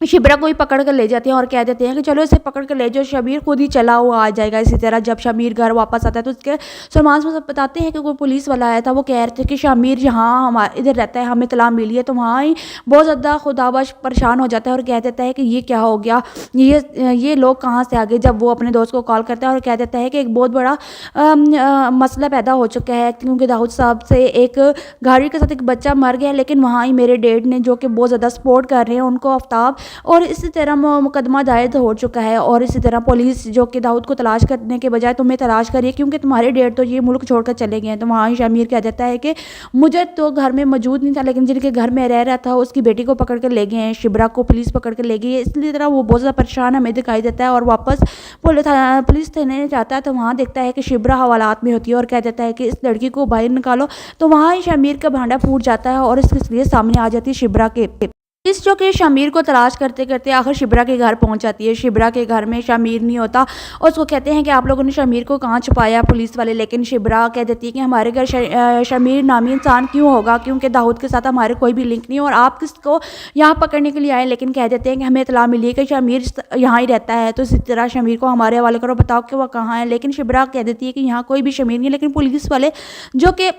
Speaker 5: शिब्रा को ही पकड़ कर ले जाते हैं और कह देते हैं कि चलो इसे पकड़ कर ले जाओ, शमीर खुद ही चला हुआ आ जाएगा। इसी तरह जब शमीर घर वापस आता है तो उसके सलमान से बताते हैं कि कोई पुलिस वाला आया था, वो कह रहे थे कि शमीर यहाँ हमारे इधर रहता है, हमें इत्तला मिली है। तो वहाँ ही बहुत ज़्यादा खुदाबश परेशान हो जाता है और कह देता है कि ये क्या हो गया, ये लोग कहाँ से आ गए। जब वो अपने दोस्त को कॉल करता है और कह देता है कि एक बहुत बड़ा मसला पैदा हो चुका है, क्योंकि दाऊद साहब से एक गाड़ी के साथ एक बच्चा मर गया, लेकिन वहाँ ही मेरे डैड ने जो कि बहुत ज़्यादा सपोर्ट कर रहे हैं उनको आफ्ताब, और इसी तरह मुकदमा दायर हो चुका है। और इसी तरह पुलिस जो कि दाऊद को तलाश करने के बजाय तुम्हें तलाश करिए, क्योंकि तुम्हारे डैड तो ये मुल्क छोड़कर चले गए हैं। तो वहाँ ही शमीर कह देता है कि मुझे तो घर में मौजूद नहीं था, लेकिन जिनके घर में रह रहा था उसकी बेटी को पकड़ कर ले गए हैं, शिब्रा को पुलिस पकड़ कर ले गई है। इसलिए तरह वो बहुत ज़्यादा परेशान हमें दिखाई देता है और वापस पुलिस थाने जाता है। तो वहाँ देखता है कि शिब्रा हवालात में होती है और कह देता है कि इस लड़की को बाहर निकालो। तो वहाँ ही शमीर का भांडा फूट जाता है और इसके लिए सामने आ जाती है शिब्रा के। पुलिस जो कि शमीर को तलाश करते करते आखिर शिब्रा के घर पहुंच जाती है। शिब्रा के घर में शमीर नहीं होता और उसको कहते हैं कि आप लोगों ने शमीर को कहाँ छुपाया पुलिस वाले, लेकिन शिब्रा कह देती है कि हमारे घर शमीर नामी इंसान क्यों होगा, क्योंकि दाऊद के साथ हमारे कोई भी लिंक नहीं और आप किसको यहाँ पकड़ने के लिए आए। लेकिन कह देते हैं कि हमें इत्तला मिली है कि शमीर यहाँ ही रहता है, तो इसी तरह शमीर को हमारे हवाले करो, बताओ कि वह कहाँ है। लेकिन शिब्रा कह देती है कि यहाँ कोई भी शमीर नहीं है, लेकिन पुलिस वाले जो कि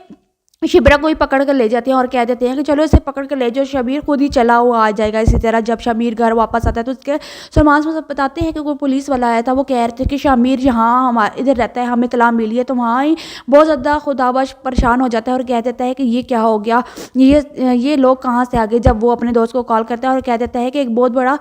Speaker 5: शिब्रा को ही पकड़ कर ले जाते हैं और कह देते हैं कि चलो इसे पकड़ कर ले जाओ, शमीर खुद ही चला हुआ आ जाएगा। इसी तरह जब शमीर घर वापस आता है तो उसके सलमान से बताते हैं कि कोई पुलिस वाला आया था, वो कह रहे थे कि शमीर यहाँ हमारे इधर रहता है, हमें इत्तला मिली है। तो वहाँ ही बहुत ज़्यादा खुदाबश परेशान हो जाता है और कह देता है कि ये क्या हो गया, ये लोग कहाँ से आ गए। जब वो अपने दोस्त को कॉल करता है और कह देता है कि एक बहुत बड़ा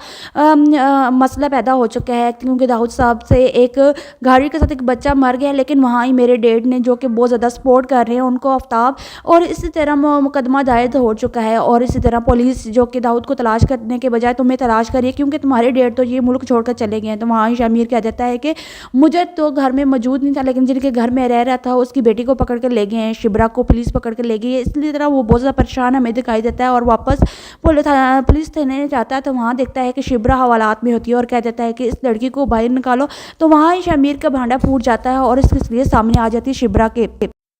Speaker 5: मसला पैदा हो चुका है, क्योंकि दाऊद साहब से एक गाड़ी के साथ एक बच्चा मर गया, लेकिन वहाँ ही मेरे डैड ने जो कि बहुत ज़्यादा सपोर्ट कर रहे हैं उनको आफ्ताब, और इसी तरह मुकदमा दायर हो चुका है। और इसी तरह पुलिस जो कि दाऊद को तलाश करने के बजाय तुम्हें तलाश करिए, क्योंकि तुम्हारे डैड तो ये मुल्क छोड़कर चले गए हैं। तो वहाँ ही शमीर कह देता है कि मुझे तो घर में मौजूद नहीं था, लेकिन जिनके घर में रह रहा था उसकी बेटी को पकड़ कर ले गए हैं, शिब्रा को पुलिस पकड़ कर ले गई है। इसलिए तरह वो बहुत ज़्यादा परेशान हमें दिखाई देता है और वापस पुलिस थाने जाता है। तो वहाँ देखता है कि शिब्रा हवालात में होती है और कह देता है कि इस लड़की को बाहर निकालो। तो वहाँ ही शमीर का भांडा फूट जाता है और इसके लिए सामने आ जाती है शिब्रा के।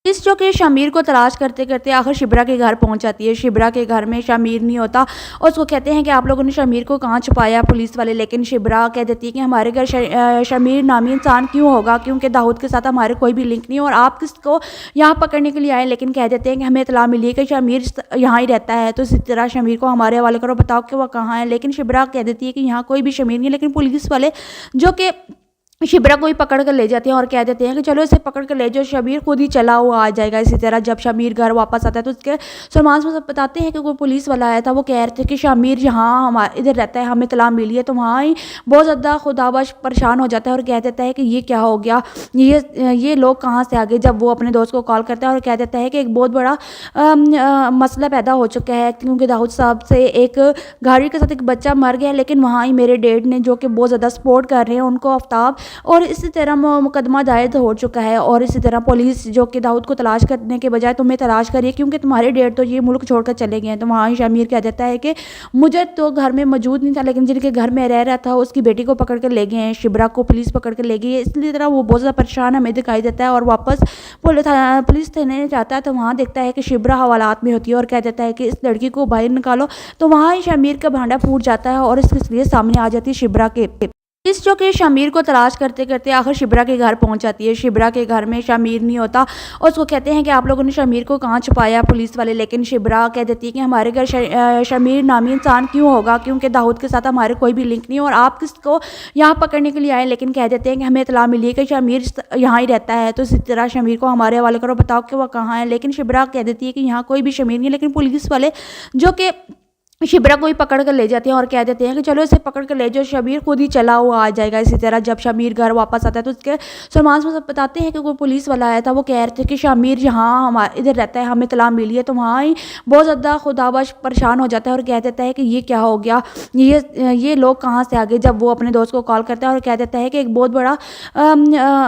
Speaker 5: पुलिस जो कि शमीर को तलाश करते करते आखिर शिब्रा के घर पहुंच जाती है। शिब्रा के घर में शमीर नहीं होता और उसको कहते हैं कि आप लोगों ने शमीर को कहाँ छुपाया पुलिस वाले, लेकिन शिब्रा कह देती है कि हमारे घर शमीर नामी इंसान क्यों होगा, क्योंकि दाऊद के साथ हमारे कोई भी लिंक नहीं और आप किसको यहाँ पकड़ने के लिए आए। लेकिन कह देते हैं कि हमें इत्तला मिली है कि शमीर यहाँ ही रहता है, तो इसी तरह शमीर को हमारे हवाले करो, बताओ कि वह कहाँ है। लेकिन शिब्रा कह देती है कि यहाँ कोई भी शमीर नहीं है, लेकिन पुलिस वाले जो कि शिब्रा को ही पकड़ कर ले जाते हैं और कह देते हैं कि चलो इसे पकड़ कर ले जाओ, शमीर खुद ही चला हुआ आ जाएगा। इसी तरह जब शमीर घर वापस आता है तो उसके सलमान साहब बताते हैं कि कोई पुलिस वाला आया था, वो कह रहे थे कि शमीर यहाँ हमारे इधर रहता है, हमें इत्तला मिली है। तो वहाँ ही बहुत ज़्यादा खुदाबश परेशान हो जाता है और कह देता है कि ये क्या हो गया, ये लोग कहाँ से आ गए। जब वो अपने दोस्त को कॉल करता है और कह देता है कि एक बहुत बड़ा मसला पैदा हो चुका है, क्योंकि दाऊद साहब से एक गाड़ी के साथ एक बच्चा मर गया, लेकिन वहाँ ही मेरे डैड ने जो कि बहुत ज़्यादा सपोर्ट कर रहे हैं उनको, आफ्ताब, और इसी तरह मुकदमा दायर हो चुका है। और इसी तरह पुलिस जो कि दाऊद को तलाश करने के बजाय तुम्हें तलाश करिए, क्योंकि तुम्हारे डैड तो ये मुल्क छोड़कर चले गए हैं। तो वहाँ ही शमीर कह देता है कि मुझे तो घर में मौजूद नहीं था, लेकिन जिनके घर में रह रहा था उसकी बेटी को पकड़ कर ले गए हैं, शिब्रा को पुलिस पकड़ कर ले गई है। इसलिए तरह वो बहुत ज़्यादा परेशान हमें दिखाई देता है और वापस पुलिस थाने जाता है। तो वहाँ देखता है कि शिब्रा हवालात में होती है और कह देता है कि इस लड़की को बाहर निकालो। तो वहाँ ही शमीर का भांडा फूट जाता है और इसके सामने आ जाती है शिब्रा के पुलिस, जो कि शमीर को तलाश करते करते आखिर शिब्रा के घर पहुंच जाती है। शिब्रा के घर में शमीर नहीं होता और उसको कहते हैं कि आप लोगों ने शमीर को कहाँ छुपाया पुलिस वाले, लेकिन शिब्रा कह देती है कि हमारे घर शमीर नामी इंसान क्यों होगा, क्योंकि दाऊद के साथ हमारे कोई भी लिंक नहीं, और आप किसको यहाँ पकड़ने के लिए आए। लेकिन कह देते हैं कि हमें इत्तला मिली है कि शमीर यहाँ ही रहता है, तो इसी तरह शमीर को हमारे हवाले करो, बताओ कि वह कहाँ है। लेकिन शिब्रा कह देती है कि यहाँ कोई भी शमीर नहीं है, लेकिन पुलिस वाले जो कि शिब्रा को ही पकड़ कर ले जाते हैं और कह देते हैं कि चलो इसे पकड़ कर ले जाओ, शमीर खुद ही चला हुआ आ जाएगा। इसी तरह जब शमीर घर वापस आता है तो उसके सलमान साहब बताते हैं कि कोई पुलिस वाला आया था, वो कह रहे थे कि शमीर यहाँ हमारे इधर रहता है, हमें इत्तला मिली है। तो वहाँ ही बहुत ज़्यादा खुदाबश परेशान हो जाता है और कह देता है कि ये क्या हो गया, ये लोग कहाँ से आ गए। जब वो अपने दोस्त को कॉल करता है और कह देता है कि एक बहुत बड़ा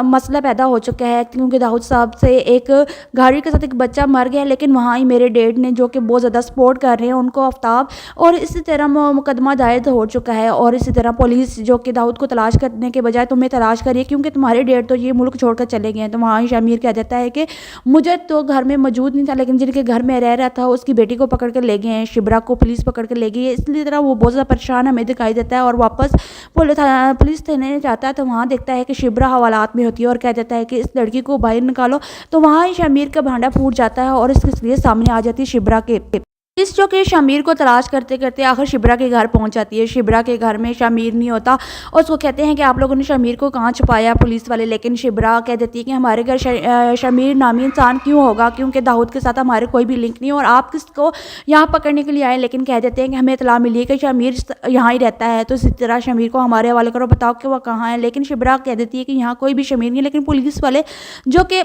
Speaker 5: मसला पैदा हो चुका है, क्योंकि दाऊद साहब से एक गाड़ी के साथ एक बच्चा मर गया, लेकिन वहाँ ही मेरे डैड ने जो कि बहुत ज़्यादा सपोर्ट कर रहे हैं उनको, आफ्ताब, और इसी तरह मुकदमा दायर हो चुका है। और इसी तरह पुलिस जो कि दाऊद को तलाश करने के बजाय तुम्हें तलाश करिए, क्योंकि तुम्हारे डैड तो ये मुल्क छोड़कर चले गए हैं। तो वहाँ ही शमीर कह देता है कि मुझे तो घर में मौजूद नहीं था, लेकिन जिनके घर में रह रहा था उसकी बेटी को पकड़ कर ले गए हैं, शिब्रा को पुलिस पकड़ कर ले गई है। इसलिए तरह वो बहुत ज़्यादा परेशान हमें दिखाई देता है और वापस पुलिस थाने जाता है। तो वहाँ देखता है कि शिब्रा हवालात में होती है और कह देता है कि इस लड़की को बाहर निकालो। तो वहाँ ही शमीर का भांडा फूट जाता है और इसके सामने आ जाती है शिब्रा के पुलिस, जो कि शमीर को तलाश करते करते आखिर शिब्रा के घर पहुंच जाती है। शिब्रा के घर में शमीर नहीं होता और उसको कहते हैं कि आप लोगों ने शमीर को कहाँ छुपाया पुलिस वाले, लेकिन शिब्रा कह देती है कि हमारे घर शमीर नामी इंसान क्यों होगा, क्योंकि दाऊद के साथ हमारे कोई भी लिंक नहीं, और आप किसको यहाँ पकड़ने के लिए आए। लेकिन कह देते हैं कि हमें इत्तला मिली है कि शमीर यहाँ ही रहता है, तो इसी तरह शमीर को हमारे हवाले करो, बताओ कि वह कहाँ है। लेकिन शिब्रा कह देती है कि यहाँ कोई भी शमीर नहीं है, लेकिन पुलिस वाले जो कि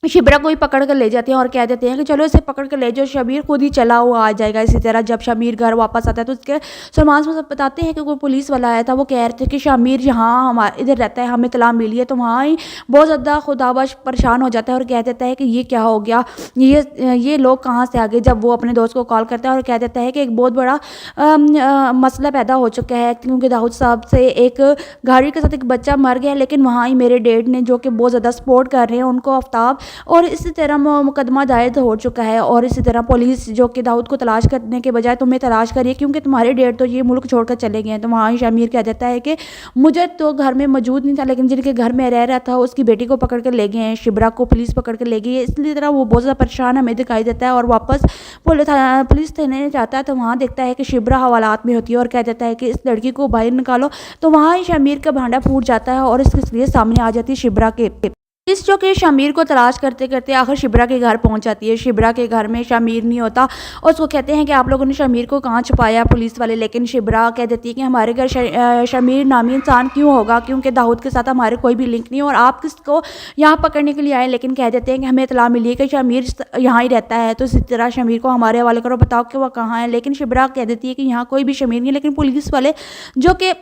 Speaker 5: शिब्रा को ही पकड़ कर ले जाते हैं और कह देते हैं कि चलो इसे पकड़ कर ले जाओ, शमीर खुद ही चला हुआ आ जाएगा। इसी तरह जब शमीर घर वापस आता है तो उसके सलमान साहब बताते हैं कि कोई पुलिस वाला आया था, वो कह रहे थे कि शमीर यहाँ हमारे इधर रहता है, हमें इत्तला मिली है। तो वहाँ ही बहुत ज़्यादा खुदाबश परेशान हो जाता है और कह देता है कि ये क्या हो गया, ये लोग कहाँ से आ गए। जब वो अपने दोस्त को कॉल करता है और कह देता है कि एक बहुत बड़ा मसला पैदा हो चुका है, क्योंकि दाऊद साहब से एक गाड़ी के साथ एक बच्चा मर गया, लेकिन वहाँ ही मेरे डैड ने जो कि बहुत ज़्यादा सपोर्ट कर रहे हैं उनको, आफ्ताब, और इसी तरह मुकदमा दायर हो चुका है। और इसी तरह पुलिस जो कि दाऊद को तलाश करने के बजाय तुम्हें तलाश करिए, क्योंकि तुम्हारे डैड तो ये मुल्क छोड़कर चले गए हैं। तो वहाँ ही शमीर कह देता है कि मुझे तो घर में मौजूद नहीं था, लेकिन जिनके घर में रह रहा था उसकी बेटी को पकड़ कर ले गए हैं, शिब्रा को पुलिस पकड़ कर ले गई है। इसलिए तरह वो बहुत ज़्यादा परेशान हमें दिखाई देता है और वापस पुलिस थाने जाता है। तो वहाँ देखता है कि शिब्रा हवालात में होती है और कह देता है कि इस लड़की को बाहर निकालो। तो वहाँ ही शमीर का भांडा फूट जाता है और इसके सामने आ जाती है शिब्रा के पुलिस, जो कि शमीर को तलाश करते करते आखिर शिब्रा के घर पहुंच जाती है। शिब्रा के घर में शमीर नहीं होता और उसको कहते हैं कि आप लोगों ने शमीर को कहाँ छुपाया पुलिस वाले, लेकिन शिब्रा कह देती है कि हमारे घर शमीर नामी इंसान क्यों होगा, क्योंकि दाऊद के साथ हमारे कोई भी लिंक नहीं, और आप किसको यहाँ पकड़ने के लिए आए। लेकिन कह देते हैं कि हमें इत्तला मिली है कि शमीर यहाँ ही रहता है, तो इसी तरह शमीर को हमारे हवाले करो, बताओ कि वह कहाँ है। लेकिन शिब्रा कह देती है कि यहाँ कोई भी शमीर नहीं है, लेकिन पुलिस वाले जो कि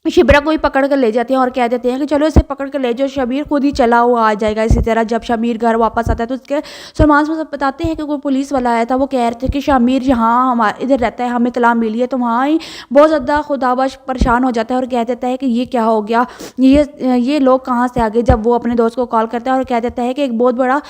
Speaker 5: शिब्रा को ही पकड़ कर ले जाते हैं और कह देते हैं कि चलो इसे पकड़ कर ले जाओ, शमीर खुद ही चला हुआ आ जाएगा। इसी तरह जब शमीर घर वापस आता है तो उसके सलमान साहब बताते हैं कि कोई पुलिस वाला आया था, वो कह रहे थे कि शमीर यहाँ हमारे इधर रहता है, हमें इत्तला मिली है। तो वहाँ ही बहुत ज़्यादा खुदाबश परेशान हो जाता है और कह देता है कि ये क्या हो गया, ये लोग कहाँ से आ गए। जब वो अपने दोस्त को कॉल करता है और कह देता है कि एक बहुत बड़ा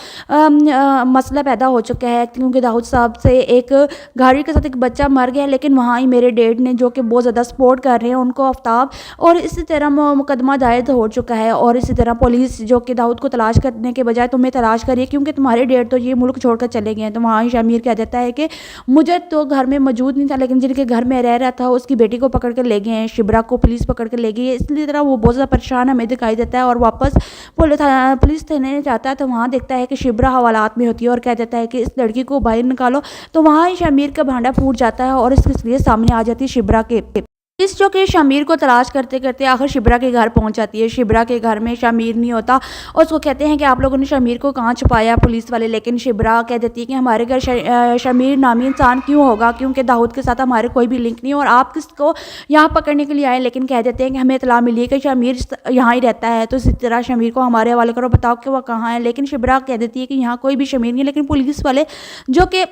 Speaker 5: मसला पैदा हो चुका है, क्योंकि दाऊद साहब से एक गाड़ी के साथ एक बच्चा मर गया, लेकिन वहाँ ही मेरे डैड ने जो कि बहुत ज़्यादा सपोर्ट कर रहे हैं उनको, आफ्ताब, और इसी तरह मुकदमा दायर हो चुका है। और इसी तरह पुलिस जो कि दाऊद को तलाश करने के बजाय तुम्हें तलाश करिए क्योंकि तुम्हारे डैड तो ये मुल्क छोड़कर चले गए हैं। तो वहाँ शमीर कह देता है कि मुझे तो घर में मौजूद नहीं था, लेकिन जिनके घर में रह रहा था उसकी बेटी को पकड़ कर ले गए हैं, शिब्रा को पुलिस पकड़ कर ले गई है। इसलिए तरह वो बहुत ज़्यादा परेशान हमें दिखाई देता है और वापस पुलिस थाने जाता है। तो वहाँ देखता है कि शिब्रा हवालात में होती है और कह देता है कि इस लड़की को बाहर निकालो। तो वहाँ ही शमीर का भांडा फूट जाता है और इसके सामने आ जाती है शिब्रा के पुलिस जो कि शमीर को तलाश करते करते आखिर शिब्रा के घर पहुंच जाती है। शिब्रा के घर में शमीर नहीं होता और उसको कहते हैं कि आप लोगों ने शमीर को कहाँ छुपाया पुलिस वाले, लेकिन शिब्रा कह देती है कि हमारे घर शमीर नामी इंसान क्यों होगा, क्योंकि दाऊद के साथ हमारे कोई भी लिंक नहीं और आप किसको यहाँ पकड़ने के लिए आए। लेकिन कह देते हैं कि हमें इतला मिली है कि शमीर यहाँ ही रहता है, तो इसी तरह शमीर को हमारे हवाले करो, बताओ कि वह कहाँ है। लेकिन शिब्रा कह देती है कि यहाँ कोई भी शमीर नहीं है, लेकिन पुलिस वाले जो कि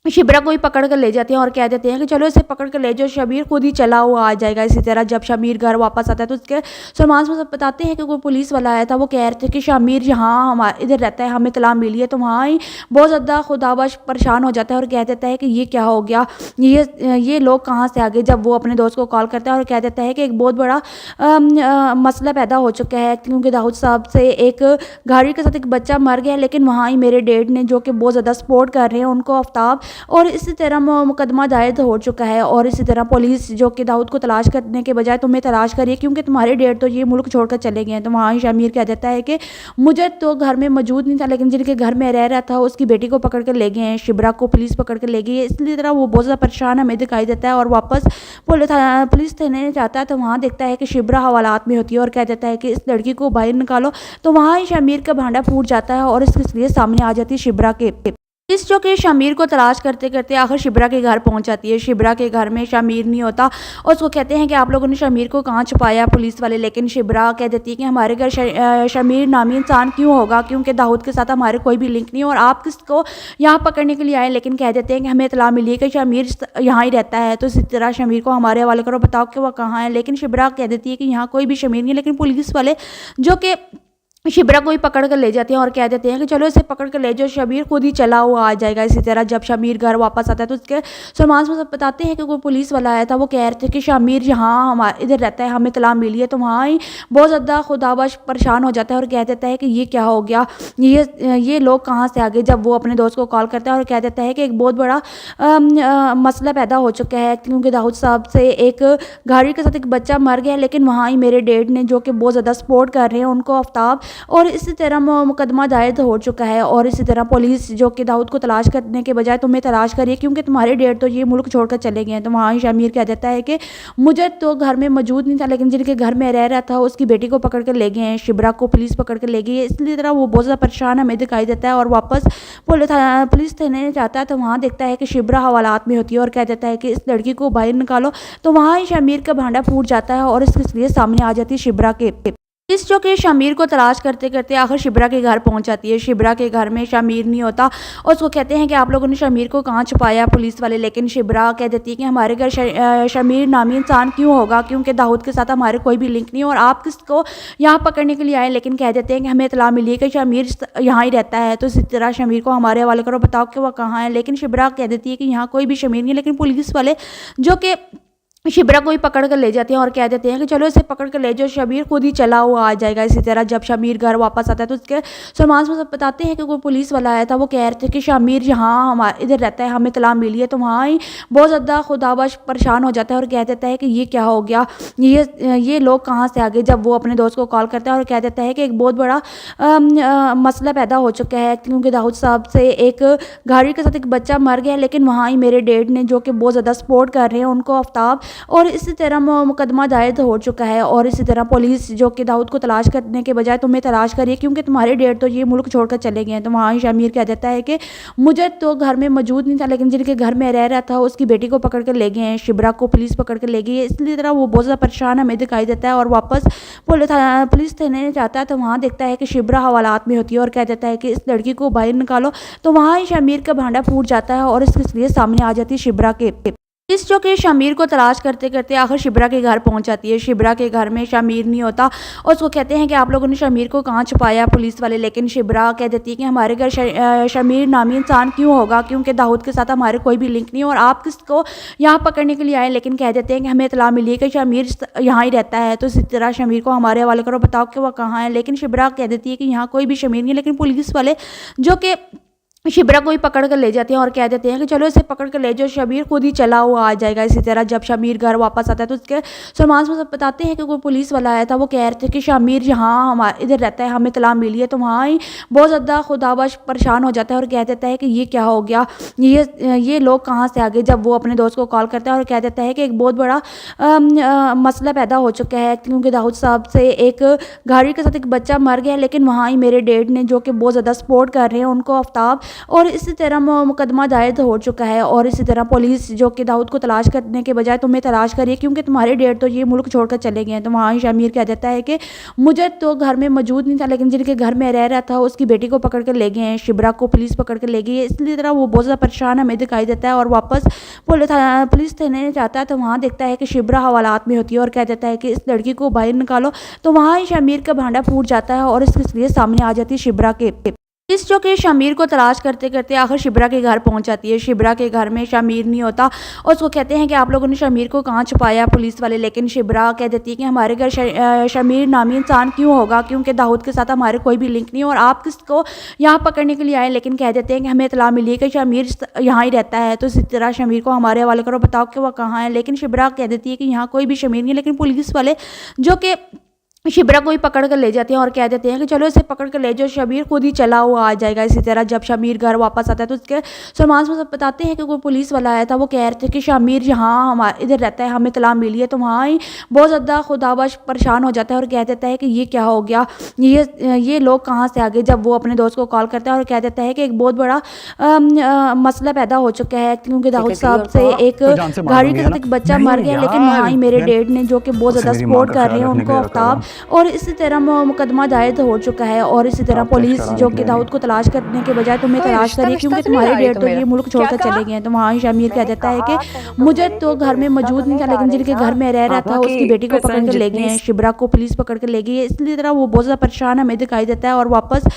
Speaker 5: शिब्रा को ही पकड़ कर ले जाते हैं और कह देते हैं कि चलो इसे पकड़ कर ले जाओ, शमीर खुद ही चला हुआ आ जाएगा। इसी तरह जब शमीर घर वापस आता है तो उसके सलमान से बताते हैं कि कोई पुलिस वाला आया था, वो कह रहे थे कि शमीर यहाँ हमारे इधर रहता है, हमें इत्तला मिली है। तो वहाँ ही बहुत ज़्यादा खुदाबाश परेशान हो जाता है और कह देता है कि ये क्या हो गया, ये लोग कहाँ से आ गए। जब वो अपने दोस्त को कॉल करता है और कह देता है कि एक बहुत बड़ा मसला पैदा हो चुका है, क्योंकि दाऊद साहब से एक गाड़ी के साथ एक बच्चा मर गया, लेकिन वहाँ ही मेरे डैड ने जो कि बहुत ज़्यादा सपोर्ट कर रहे हैं उनको आफ्ताब, और इसी तरह मुकदमा दायर हो चुका है। और इसी तरह पुलिस जो कि दाऊद को तलाश करने के बजाय तुम्हें तलाश करिए क्योंकि तुम्हारे डैड तो ये मुल्क छोड़कर चले गए हैं। तो वहाँ ही शमीर कह देता है कि मुझे तो घर में मौजूद नहीं था, लेकिन जिनके घर में रह रहा था उसकी बेटी को पकड़ कर ले गए हैं, शिब्रा को पुलिस पकड़ कर ले गई है। इसलिए तरह वो बहुत ज़्यादा परेशान हमें दिखाई देता है और वापस पुलिस थाने जाता है। तो वहाँ देखता है कि शिब्रा हवालात में होती है और कह देता है कि इस लड़की को बाहर निकालो। तो वहाँ ही शमीर का भांडा फूट जाता है और इसके सामने आ जाती है शिब्रा के पुलिस जो कि शमीर को तलाश करते करते आखिर शिब्रा के घर पहुंच जाती है। शिब्रा के घर में शमीर नहीं होता और उसको कहते हैं कि आप लोगों ने शमीर को कहाँ छुपाया पुलिस वाले, लेकिन शिब्रा कह देती है कि हमारे घर शमीर नामी इंसान क्यों होगा, क्योंकि दाऊद के साथ हमारे कोई भी लिंक नहीं और आप किसको यहाँ पकड़ने के लिए आए। लेकिन कह देते हैं कि हमें इत्तला मिली है कि शमीर यहाँ ही रहता है, तो इसी तरह शमीर को हमारे हवाले करो, बताओ कि वह कहाँ है। लेकिन शिब्रा कह देती है कि यहाँ कोई भी शमीर नहीं है, लेकिन पुलिस वाले जो कि शिब्रा को ही पकड़ कर ले जाते हैं और कह देते हैं कि चलो इसे पकड़ कर ले जाओ, शमीर खुद ही चला हुआ आ जाएगा। इसी तरह जब शमीर घर वापस आता है तो उसके सलमान से बताते हैं कि कोई पुलिस वाला आया था, वो कह रहे थे कि शमीर यहाँ हमारे इधर रहता है, हमें इत्तला मिली है। तो वहाँ ही बहुत ज़्यादा खुदाबाश परेशान हो जाता है और कह देता है कि ये क्या हो गया, ये लोग कहाँ से आ गए। जब वो अपने दोस्त को कॉल करता है और कह देता है कि एक बहुत बड़ा मसला पैदा हो चुका है, क्योंकि दाऊद साहब से एक गाड़ी के साथ एक बच्चा मर गया, लेकिन वहाँ ही मेरे डैड ने जो कि बहुत ज़्यादा सपोर्ट कर रहे हैं उनको आफ्ताब, और इसी तरह मुकदमा दायर हो चुका है। और इसी तरह पुलिस जो कि दाऊद को तलाश करने के बजाय तुम्हें तलाश करिए क्योंकि तुम्हारे डैड तो ये मुल्क छोड़कर चले गए हैं। तो वहाँ ही शमीर कह देता है कि मुझे तो घर में मौजूद नहीं था, लेकिन जिनके घर में रह रहा था उसकी बेटी को पकड़ कर ले गए हैं, शिब्रा को पुलिस पकड़ कर ले गई है। इसलिए तरह वो बहुत ज़्यादा परेशान हमें दिखाई देता है और वापस पुलिस थाने जाता है। तो वहाँ देखता है कि शिब्रा हवालात में होती है और कह देता है कि इस लड़की को बाहर निकालो। तो वहाँ ही शमीर का भांडा फूट जाता है और इसके सामने आ जाती है शिब्रा के पुलिस जो कि शमीर को तलाश करते करते आखिर शिब्रा के घर पहुंच जाती है। शिब्रा के घर में शमीर नहीं होता और उसको कहते हैं कि आप लोगों ने शमीर को कहाँ छुपाया पुलिस वाले, लेकिन शिब्रा कह देती है कि हमारे घर शमीर नामी इंसान क्यों होगा, क्योंकि दाऊद के साथ हमारे कोई भी लिंक नहीं और आप किसको यहाँ पकड़ने के लिए आए। लेकिन कह देते हैं कि हमें इत्तला मिली है कि शमीर यहाँ ही रहता है, तो इसी तरह शमीर को हमारे हवाले करो, बताओ कि वह कहाँ है। लेकिन शिब्रा कह देती है कि यहाँ कोई भी शमीर नहीं है, लेकिन पुलिस वाले जो कि शिब्रा को ही पकड़ कर ले जाते हैं और कह देते हैं कि चलो इसे पकड़ कर ले जाओ, शमीर खुद ही चला हुआ आ जाएगा। इसी तरह जब शमीर घर वापस आता है तो उसके सलमान से बताते हैं कि कोई पुलिस वाला आया था, वो कह रहे थे कि शमीर यहाँ हमारे इधर रहता है, हमें इत्तला मिली है। तो वहाँ ही बहुत ज़्यादा खुदाबाश परेशान हो जाता है और कह देता है कि ये क्या हो गया, ये लोग कहाँ से आ गए। जब वो अपने दोस्त को कॉल करता है और कह देता है कि एक बहुत बड़ा मसला पैदा हो चुका है, क्योंकि दाऊद साहब से एक गाड़ी के साथ एक बच्चा मर गया, लेकिन वहाँ ही मेरे डैड ने जो कि बहुत ज़्यादा सपोर्ट कर रहे हैं उनको आफ्ताब, और इसी तरह मुकदमा दायर हो चुका है। और इसी तरह पुलिस जो कि दाऊद को तलाश करने के बजाय तुम्हें तलाश करिए क्योंकि तुम्हारे डैड तो ये मुल्क छोड़कर चले गए हैं। तो वहाँ ही शमीर कह देता है कि मुझे तो घर में मौजूद नहीं था, लेकिन जिनके घर में रह रहा था उसकी बेटी को पकड़ कर ले गए हैं, शिब्रा को पुलिस पकड़ कर ले गई है। इसलिए तरह वो बहुत ज़्यादा परेशान हमें दिखाई देता है और वापस पुलिस थाने जाता है। तो वहाँ देखता है कि शिब्रा हवालात में होती है और कह देता है कि इस लड़की को बाहर निकालो। तो वहाँ ही शमीर का भांडा फूट जाता है और इसके सामने आ जाती है शिब्रा के पुलिस जो कि शमीर को तलाश करते करते आखिर शिब्रा के घर पहुंच जाती है। शिब्रा के घर में शमीर नहीं होता और उसको कहते हैं कि आप लोगों ने शमीर को कहाँ छुपाया पुलिस वाले, लेकिन शिब्रा कह देती है कि हमारे घर शमीर नामी इंसान क्यों होगा, क्योंकि दाऊद के साथ हमारे कोई भी लिंक नहीं और आप किसको यहाँ पकड़ने के लिए आए। लेकिन कह देते हैं कि हमें इतला मिली है कि शमीर यहाँ ही रहता है, तो इसी तरह शमीर को हमारे हवाले करो, बताओ कि वह कहाँ है। लेकिन शिब्रा कह देती है कि यहाँ कोई भी शमीर नहीं है, लेकिन पुलिस वाले जो कि शिब्रा को ही पकड़ कर ले जाते हैं और कह देते हैं कि चलो इसे पकड़ कर ले जाओ, शमीर खुद ही चला हुआ आ जाएगा। इसी तरह जब शमीर घर वापस आता है तो उसके सलमान से बताते हैं कि कोई पुलिस वाला आया था, वो कह रहे थे कि शमीर यहाँ हमारे इधर रहता है, हमें इत्तला मिली है। तो वहाँ ही बहुत ज़्यादा खुदाबश परेशान हो जाता है और कह देता है कि ये क्या हो गया, ये लोग कहाँ से आ गए। जब वो अपने दोस्त को कॉल करता है और कह देता है कि एक बहुत बड़ा मसला पैदा हो चुका है, क्योंकि दाऊद साहब से एक गाड़ी के साथ एक बच्चा मर गया, लेकिन वहाँ ही मेरे डैड ने जो कि बहुत ज़्यादा सपोर्ट कर रहे हैं उनको, आफ्ताब, और इसी तरह मुकदमा दायर हो चुका है। और इसी तरह पुलिस जो कि दाऊद को तलाश करने के बजाय तुम्हें तलाश करिए, क्योंकि तुम्हारे डैड तो ये मुल्क छोड़कर चले गए हैं। तो वहाँ ही शमीर कह देता है कि मुझे तो घर में मौजूद नहीं था, लेकिन जिनके घर में रह रहा था उसकी बेटी को पकड़ कर ले गए हैं, शिब्रा को पुलिस पकड़ कर ले गई है। इसलिए तरह वो बहुत ज़्यादा परेशान हमें दिखाई देता है और वापस पुलिस थाने जाता है। तो वहाँ देखता है कि शिब्रा हवालात में होती है और कह देता है कि इस लड़की को बाहर निकालो। तो वहाँ ही शमीर का भांडा फूट जाता है और इसके लिए सामने आ जाती है शिब्रा के। पुलिस जो कि शमीर को तलाश करते करते आखिर शिब्रा के घर पहुंच जाती है। शिब्रा के घर में शमीर नहीं होता और उसको कहते हैं कि आप लोगों ने शमीर को कहाँ छुपाया पुलिस वाले, लेकिन शिब्रा कह देती है कि हमारे घर शमीर नामी इंसान क्यों होगा, क्योंकि दाऊद के साथ हमारे कोई भी लिंक नहीं और आप किसको यहाँ पकड़ने के लिए आए। लेकिन कह देते हैं कि हमें इत्तला मिली है कि शमीर यहाँ ही रहता है, तो इसी तरह शमीर को हमारे हवाले करो, बताओ कि वह कहाँ है। लेकिन शिब्रा कह देती है कि यहाँ कोई भी शमीर नहीं है, लेकिन पुलिस वाले जो कि शिब्रा को ही पकड़ कर ले जाते हैं और कह देते हैं कि चलो इसे पकड़ कर ले जाओ, शमीर खुद ही चला हुआ आ जाएगा। इसी तरह जब शमीर घर वापस आता है तो उसके सलमान से बताते हैं कि कोई पुलिस वाला आया था, वो कह रहे थे कि शमीर यहाँ हमारे इधर रहता है, हमें इत्तला मिली है। तो वहाँ ही बहुत ज़्यादा खुदाबश परेशान हो जाता है और कह देता है कि ये क्या हो गया, ये लोग कहाँ से आ गए। जब वो अपने दोस्त को कॉल करता है और कह देता है कि एक बहुत बड़ा मसला पैदा हो चुका है, क्योंकि दाऊद साहब से एक गाड़ी के साथ एक बच्चा मर गया, लेकिन वहाँ ही मेरे डैड ने जो कि बहुत ज़्यादा सपोर्ट कर रहे हैं उनको, आफ्ताब, और इसी तरह मुकदमा दायर हो चुका है। और इसी तरह पुलिस जो कि दाऊद को तलाश करने के बजाय तुम्हें तलाश करिए, क्योंकि तुम्हारे डैड तो ये मुल्क छोड़कर चले गए हैं। तो वहाँ ही शमीर कह देता है कि मुझे तो घर में मौजूद नहीं था, लेकिन जिनके घर में रह रहा था उसकी बेटी को पकड़ कर ले गए हैं, शिब्रा को पुलिस पकड़ कर ले गई है। इसलिए तरह वो बहुत ज़्यादा परेशान हमें दिखाई देता है और वापस